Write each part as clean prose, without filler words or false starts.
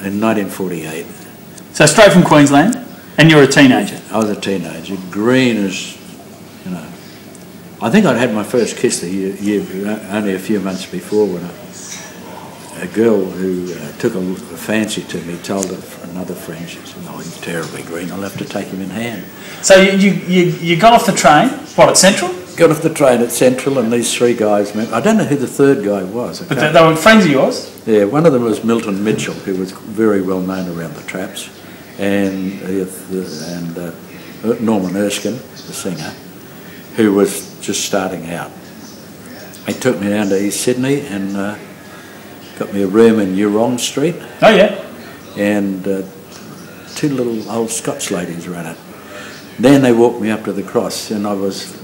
in 1948. So straight from Queensland, and you're a teenager? I was a teenager, green as, you know. I think I'd had my first kiss only a few months before, when a girl who took a fancy to me told another friend, she said, "Oh, he's terribly green, I'll have to take him in hand." So you got off the train, what, at Central? Got off the train at Central, and these three guys met. I don't know who the third guy was. But they were friends of yours? Yeah, one of them was Milton Mitchell, who was very well known around the traps, and Norman Erskine, the singer, who was just starting out. He took me down to East Sydney and got me a room in Eurong Street. Oh, yeah. And two little old Scots ladies ran it. Then they walked me up to the cross, and I was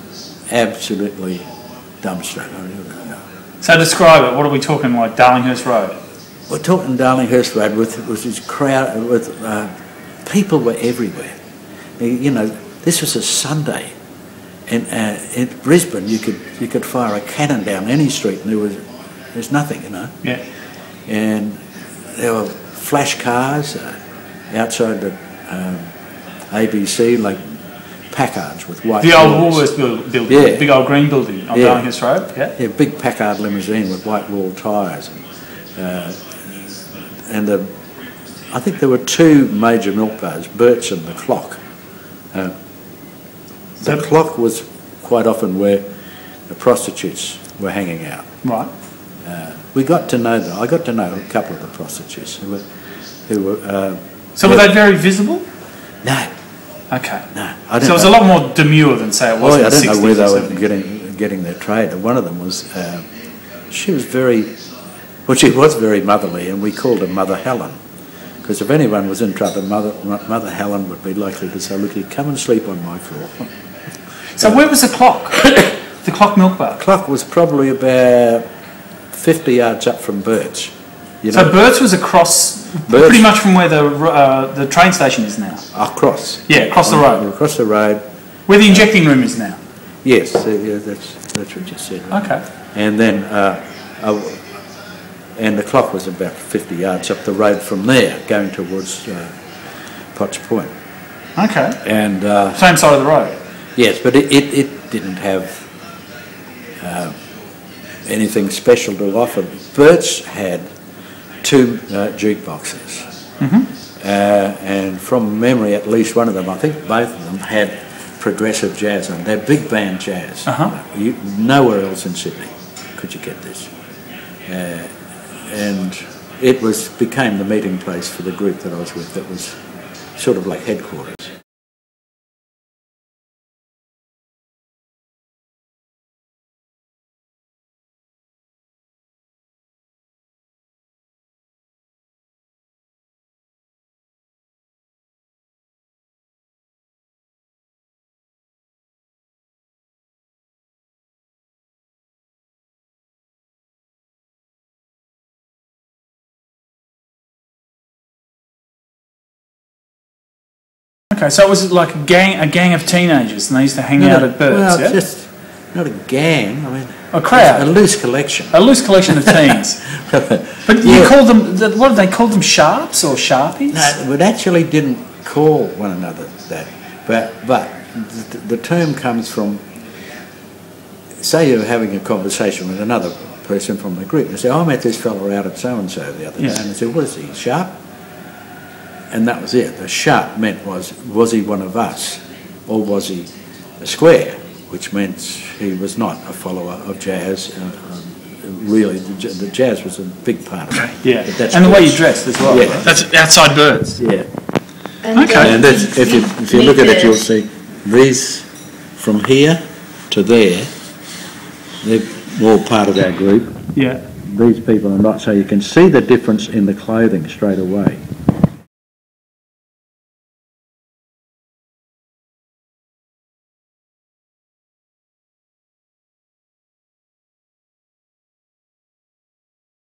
absolutely dumbstruck. So describe it. What are we talking, like Darlinghurst Road? We're talking Darlinghurst Road with this crowd, with people were everywhere. You know, this was a Sunday, and in Brisbane you could fire a cannon down any street and there's nothing, you know. Yeah. And there were flash cars outside the ABC, like Packards with white. The old Woolworths building, yeah. Big old green building on Darlinghurst Road. Yeah. Yeah, big Packard limousine with white wall tyres, I think there were two major milk bars, Burt's and the Clock. The Clock was quite often where the prostitutes were hanging out. Right. We got to know them. I got to know a couple of the prostitutes who were. So were they very visible? No. Okay. No. So it was a lot more demure than, say, it was in the 60s. I don't know where they were 70s. getting their trade. One of them was. She was very motherly, and we called her Mother Helen. Because if anyone was in trouble, Mother Helen would be likely to say, "Look, you come and sleep on my floor." So where was the Clock? The Clock milk bar? Clock was probably about 50 yards up from Burt's. So Burt's was across, pretty much from where the train station is now? Across. Yeah, across the road. Across the road. Where the injecting room is now? Yes, that's what you said. Right? Okay. And then, and the Clock was about 50 yards up the road from there, going towards Potts Point. Okay. And same side of the road. Yes, but it didn't have anything special to offer. Burt's had two jukeboxes, and from memory, at least one of them, I think both of them, had progressive jazz on. They're big band jazz. Nowhere else in Sydney could you get this. And it became the meeting place for the group that I was with. That was sort of like headquarters. Okay, so it was like a gang of teenagers, and they used to hang out at Burt's, well, yeah? Just not a gang. I mean, a crowd, a loose collection. A loose collection of teens. But you called them, what did they call them? Sharps or Sharpies? No, we actually didn't call one another that. But the term comes from, say you're having a conversation with another person from the group, and they say, "I met this fella out at so and so the other day," and they said, "What is he, sharp?" And that was it. The sharp meant was he one of us, or was he a square, which meant he was not a follower of jazz. Really, the jazz was a big part of it. Yeah, and the way you dressed as well. Yeah, right? That's outside Burt's. Yeah. Okay. And that's, if you look at it, you'll see these from here to there. They're all part of our group. Yeah. These people are not, so you can see the difference in the clothing straight away.